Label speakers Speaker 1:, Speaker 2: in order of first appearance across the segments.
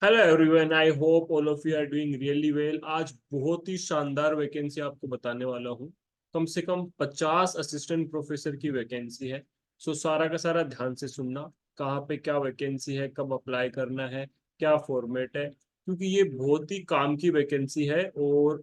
Speaker 1: Hello everyone, I hope all of you are doing really well. आज बहुत ही शानदार vacancy आपको बताने वाला हूँ। कम से कम 50 असिस्टेंट प्रोफेसर की वैकेंसी है। सो सारा का सारा ध्यान से सुनना। कहाँ पे क्या वैकेंसी है, कब अप्लाई करना है, क्या फॉर्मेट है, क्योंकि ये बहुत ही काम की वैकेंसी है। और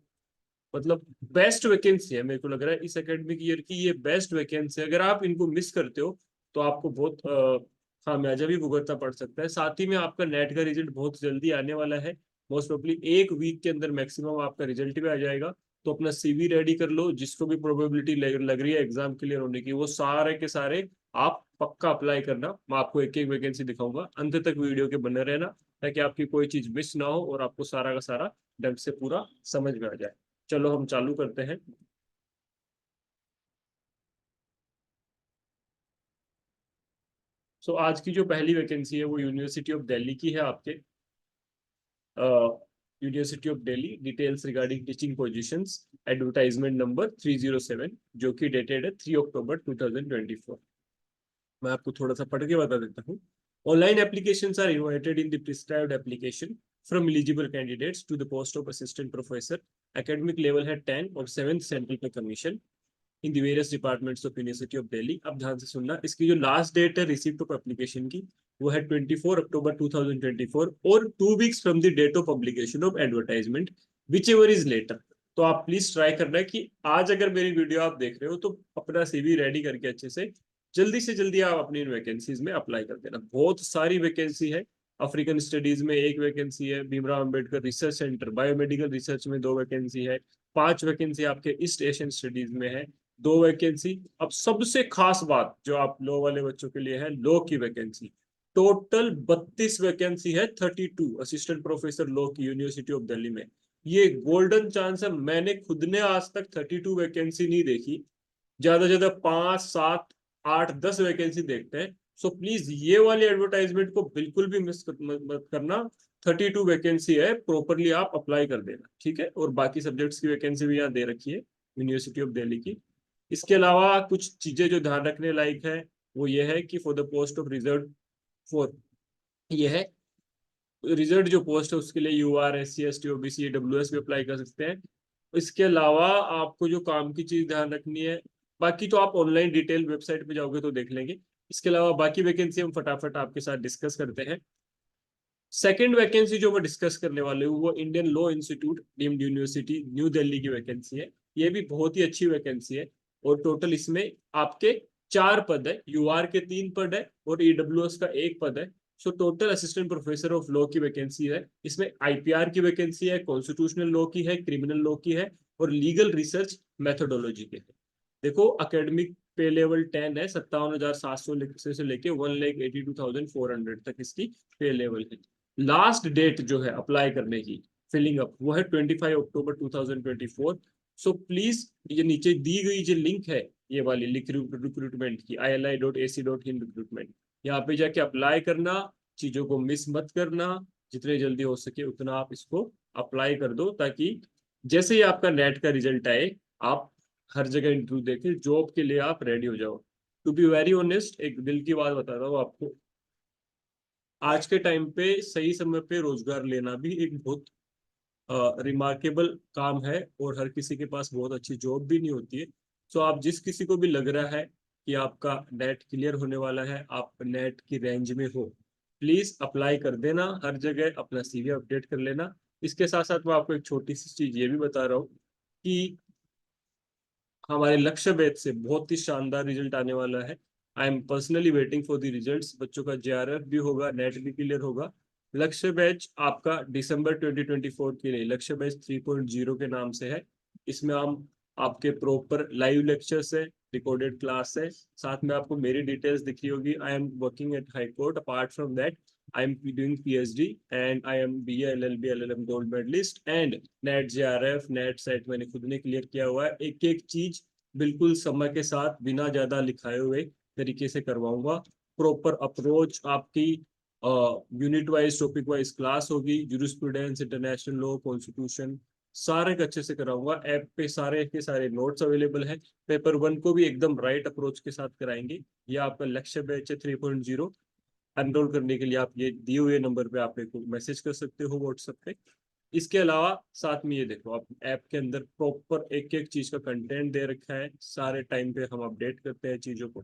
Speaker 1: मतलब बेस्ट वैकेंसी है, मेरे को लग रहा है इस एकेडमिक ईयर की ये बेस्ट वैकेंसी है। अगर आप इनको मिस करते हो तो आपको बहुत खामियाजा भी भुगतना पड़ सकता है। साथ ही में आपका नेट का रिजल्ट बहुत जल्दी आने वाला है। मोस्ट प्रोबेबली एक वीक के अंदर मैक्सिमम आपका रिजल्ट भी आ जाएगा। तो अपना सीवी रेडी कर लो, जिसको भी प्रोबेबिलिटी लग रही है एग्जाम क्लियर होने की, वो सारे के सारे आप पक्का अप्लाई करना। मैं आपको एक एक वैकेंसी दिखाऊंगा, अंत तक वीडियो के बने रहना, ताकि आपकी कोई चीज मिस ना हो और आपको सारा का सारा ढंग से पूरा समझ में आ जाए। चलो हम चालू करते हैं। आज की जो पहली वैकेंसी है वो यूनिवर्सिटी ऑफ दिल्ली की है आपके। University of Delhi, details regarding teaching positions, advertisement number 307, जो कि डेटेड है 3 अक्टूबर 2024। मैं आपको थोड़ा सा पढ़ के बता देता हूँ। Online applications are invited in the prescribed application from eligible candidates to the post of assistant professor. Academic level है 10 और 7th central pay commission in the various departments of university of Delhi. अब ध्यान से सुनना, इसकी जो लास्ट डेट है receipt of application की, वो है 24 अक्टूबर 2024, और 2 weeks from the date of publication of advertisement, whichever is letter. तो आप प्लीज ट्राई करना कि आज अगर मेरी वीडियो आप देख रहे हो तो अपना सीवी रेडी करके अच्छे से जल्दी आप अपनी वैकेंसीज में अप्लाई कर देना। बहुत सारी वैकेंसी है। अफ्रीकन स्टडीज में एक वैकेंसी है, Bhimrao Ambedkar research centre biomedical research में 2 वैकेंसी है, 5 वैकेंसी आपके ईस्ट एशियन स्टडीज में है, 2 वैकेंसी। अब सबसे खास बात जो आप लॉ वाले बच्चों के लिए है, लॉ की वैकेंसी टोटल 32 वैकेंसी है। 32 असिस्टेंट प्रोफेसर लॉ की यूनिवर्सिटी ऑफ दिल्ली में। ये गोल्डन चांस है, मैंने खुद ने आज तक 32 वैकेंसी नहीं देखी। ज्यादा से ज्यादा 5, 7, 8, 10 वैकेंसी देखते हैं। सो प्लीज ये वाली एडवर्टाइजमेंट को बिल्कुल भी मत करना। 32 वैकेंसी है, प्रॉपरली आप अप्लाई कर देना, ठीक है। और बाकी सब्जेक्ट्स की वैकेंसी भी यहाँ दे रखी है यूनिवर्सिटी ऑफ दिल्ली की। इसके अलावा कुछ चीजें जो ध्यान रखने लायक है, वो ये है कि for the post of reserve for, ये है रिजर्व जो पोस्ट है उसके लिए UR SC ST OBC AWS भी अप्लाई कर सकते हैं। इसके अलावा आपको जो काम की चीज ध्यान रखनी है, बाकी तो आप ऑनलाइन डिटेल वेबसाइट पे जाओगे तो देख लेंगे। इसके अलावा बाकी वैकेंसी हम फटाफट आपके साथ डिस्कस करते हैं। सेकंड वैकेंसी जो मैं डिस्कस करने वाले हूँ वो Indian law institute deemed university new Delhi की वैकेंसी है। ये भी बहुत ही अच्छी वैकेंसी है। और टोटल इसमें आपके 4 पद है, UR के 3 पद है और EWS का 1 पद है। So total assistant professor of law की वैकेंसी है। इसमें IPR की वैकेंसी है, कॉन्स्टिट्यूशनल लॉ की है, क्रिमिनल लॉ की है, और लीगल रिसर्च मेथोडोलॉजी की है। देखो अकेडमिक पे लेवल 10 है, 57,700 से लेके 1,82,400 तक इसकी पे लेवल है। लास्ट डेट जो है अप्लाई करने की, फिलिंग अप, वो है 25 अक्टूबर 2024। सो प्लीज ये नीचे दी गई जो लिंक है, ये वाली लिंक रिक्रूटमेंट की, ILI.ac.in रिक्रूटमेंट, यहाँ पे जाके अप्लाई करना। चीजों को मिस मत करना, जितने जल्दी हो सके उतना आप इसको अप्लाई कर दो, ताकि जैसे ही आपका नेट का रिजल्ट आए, आप हर जगह इंटरव्यू देके जॉब के लिए आप रेडी हो जाओ। टू बी वेरी ऑनेस्ट, एक दिल की बात बता रहा हूँ आपको, आज के टाइम पे सही समय पे रोजगार लेना भी एक बहुत रिमार्केबल काम है, और हर किसी के पास बहुत अच्छी जॉब भी नहीं होती है। सो आप जिस किसी को भी लग रहा है कि आपका नेट क्लियर होने वाला है, आप नेट की रेंज में हो, प्लीज अप्लाई कर देना, हर जगह अपना सीवी अपडेट कर लेना। इसके साथ साथ मैं आपको एक छोटी सी चीज ये भी बता रहा हूँ कि हमारे लक्ष्य बैच से बहुत ही शानदार रिजल्ट आने वाला है। I am personally waiting for the results. बच्चों का JRF भी होगा, नेट भी क्लियर होगा। लक्ष्य बैच आपका दिसंबर 2024 के लिए लक्ष्य बैच 3.0 के नाम से है। इसमें हम आपके प्रॉपर लाइव लेक्चर्स है, रिकॉर्डेड क्लास है, साथ में आपको मेरी डिटेल्स दिख रही होगी। I am working at high court, apart from that I am doing PhD, and I am BA LLB LLM gold medalist, and NET JRF NET SET मैंने खुद ने क्लियर किया हुआ है। एक एक चीज बिल्कुल समय के साथ बिना ज्यादा लिखाए हुए तरीके से करवाऊंगा। प्रॉपर अप्रोच आपकी, unit wise topic wise class होगी, जूरिस्प्रूडेंस, इंटरनेशनल लॉ, कॉन्स्टिट्यूशन, सारे का अच्छे से कराऊंगा। ऐप पे सारे के सारे नोट्स अवेलेबल है। पेपर 1 को भी एकदम राइट अप्रोच के साथ कराएंगे। ये आपका लक्ष्य बैच है 3.0। एनरोल करने के लिए आप ये दिए हुए नंबर पे आप एक मैसेज कर सकते हो व्हाट्सएप पे। इसके अलावा साथ में ये देखो, आप ऐप के अंदर प्रॉपर एक एक चीज का कंटेंट दे रखा है, सारे टाइम पे हम अपडेट करते हैं चीजों को।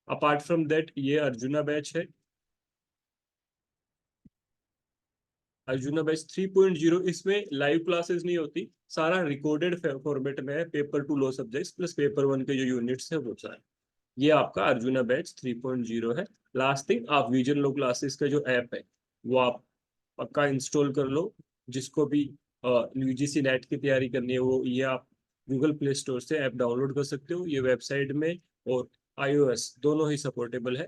Speaker 1: अपार्ट फ्रॉम दैट ये अर्जुना बैच है। अर्जुना बैच 3.0, इसमें लाइव क्लासेस नहीं होती, सारा रिकॉर्डेड फॉर्मेट में है, paper to low subjects plus paper one के जो यूनिट्स है वो सारे। ये आपका अर्जुना बैच 3.0 है। लास्ट थिंग, आप विजन लो क्लासेस का जो ऐप है वो आप पक्का इंस्टॉल कर लो। जिसको भी यूजीसी नेट की तैयारी करनी है वो ये आप गूगल प्ले स्टोर से ऐप डाउनलोड कर सकते हो। ये वेबसाइट में और आईओएस दोनों ही सपोर्टेबल है।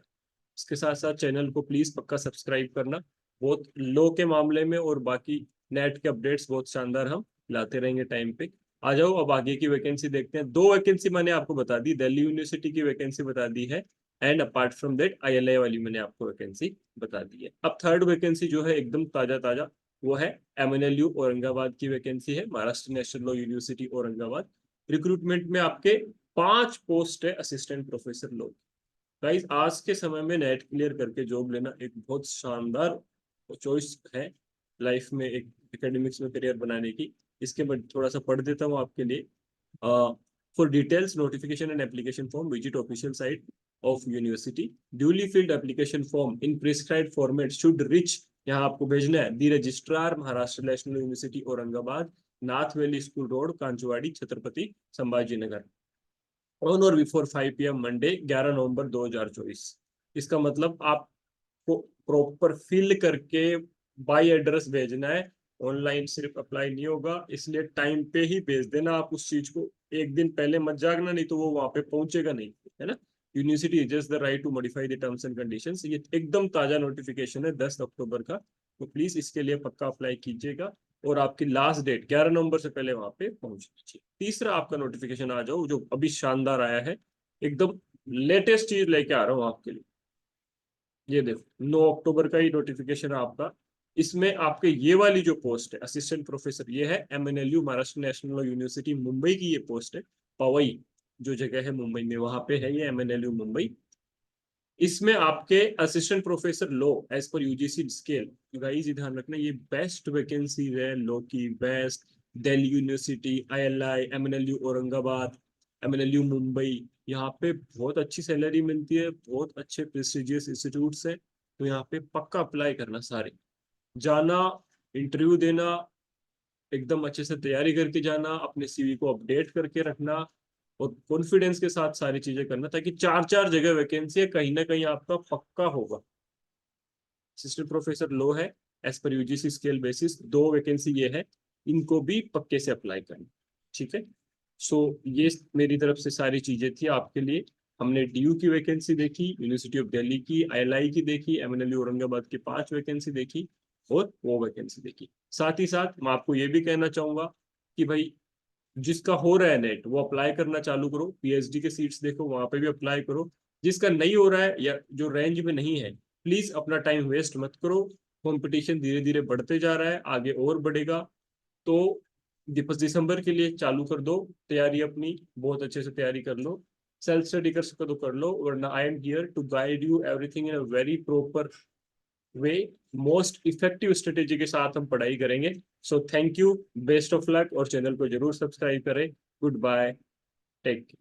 Speaker 1: इसके साथ साथ चैनल को प्लीज पक्का सब्सक्राइब करना। बहुत लो के मामले में और बाकी नेट के अपडेट्स बहुत शानदार हम लाते रहेंगे टाइम पे। आ जाओ अब आगे की वैकेंसी देखते हैं। दो वैकेंसी मैंने आपको बता दी, दिल्ली यूनिवर्सिटी की वैकेंसी बता दी है, and apart from that ILI वाली मैंने आपको वैकेंसी बता दी है। अब थर्ड वैकेंसी जो है एकदम ताजा ताजा, वो है एमएनएलयू औरंगाबाद की वैकेंसी है, Maharashtra national law university Aurangabad. Recruitment में आपके 5 पोस्ट है असिस्टेंट प्रोफेसर लॉ। गाइस आज के समय में नेट क्लियर करके जॉब लेना एक बहुत शानदार चॉइस है लाइफ में, एक एकेडमिक्स में करियर बनाने की। इसके बाद थोड़ा सा पढ़ देता हूँ आपके लिए। For details notification and application form visit official site of university. Duly filled application form in prescribed format should reach, यहाँ आपको भेजना है, the registrar Maharashtra national university Aurangabad, Nath valley school road, Kanchwadi, Chhatrapati Sambhaji Nagar, on or before 5 PM Monday 11 November 2024। इसका मतलब आपको proper fill करके by address भेजना है, ऑनलाइन सिर्फ अप्लाई नहीं होगा, इसलिए टाइम पे ही भेज देना आप उस चीज को। एक दिन पहले मत जागना, नहीं तो वो वहां पे पहुंचेगा नहीं, है ना। University is the right to modify the terms and conditions. ये एकदम ताजा नोटिफिकेशन है 10 अक्टूबर का, तो प्लीज इसके लिए पक्का अप्लाई कीजिएगा और आपकी लास्ट डेट 11 नवंबर से पहले वहां पे पहुंच लीजिए। तीसरा आपका नोटिफिकेशन आ जाओ जो अभी शानदार आया है, एकदम लेटेस्ट चीज लेके आ रहा हूँ आपके लिए। ये देखो 9 अक्टूबर का ही नोटिफिकेशन है आपका। इसमें आपके ये वाली जो पोस्ट है असिस्टेंट प्रोफेसर, ये है एमएनएलयू महाराष्ट्र नेशनल यूनिवर्सिटी मुंबई की ये पोस्ट है। पवई जो जगह है मुंबई में, वहां पे है ये एमएनएलयू मुंबई। इसमें आपके असिस्टेंट प्रोफेसर लॉ एज पर यूजीसी स्केल। गाइस ध्यान रखना, ये बेस्ट वैकेंसी है लॉ की, best. Delhi university, ILI, MNLU Aurangabad, MNLU Mumbai, यहाँ पे बहुत अच्छी सैलरी मिलती है, बहुत अच्छे प्रेस्टिजियस इंस्टीट्यूट्स है। तो यहाँ पे पक्का अप्लाई करना, सारे जाना, इंटरव्यू देना, एकदम अच्छे से तैयारी करके जाना, अपने सीवी को अपडेट करके रखना और कॉन्फिडेंस के साथ सारी चीजें करना, ताकि 4 जगह वैकेंसी है, कहीं ना कहीं आपका पक्का होगा। असिस्टेंट प्रोफेसर लो है एज पर यूजीसी स्केल बेसिस, 2 वैकेंसी ये है, इनको भी पक्के से अप्लाई करना। ठीक है। सो ये मेरी तरफ से सारी चीजें थी आपके लिए। हमने डीयू की वैकेंसी देखी, यूनिवर्सिटी ऑफ दिल्ली की, आईएलआई की देखी, एमएनएलयू औरंगाबाद की 5 वैकेंसी देखी और वो वैकेंसी देखी। साथ ही साथ मैं आपको ये भी कहना चाहूंगा कि भाई जिसका हो रहा है नेट वो अप्लाई करना चालू करो, पीएचडी के सीट्स देखो वहां पे भी अप्लाई करो। जिसका नहीं हो रहा है या जो रेंज में नहीं है, प्लीज अपना टाइम वेस्ट मत करो। कंपटीशन धीरे धीरे बढ़ते जा रहा है, आगे और बढ़ेगा। तो 10 दिसंबर के लिए चालू कर दो तैयारी अपनी, बहुत अच्छे से तैयारी कर लो। सेल्फ स्टडी कर सको तो कर लो, वरना I am here to guide you everything in a very proper way, most effective strategy के साथ हम पढ़ाई करेंगे। So thank you, best of luck, और चैनल को जरूर सब्सक्राइब करें। Goodbye, take care.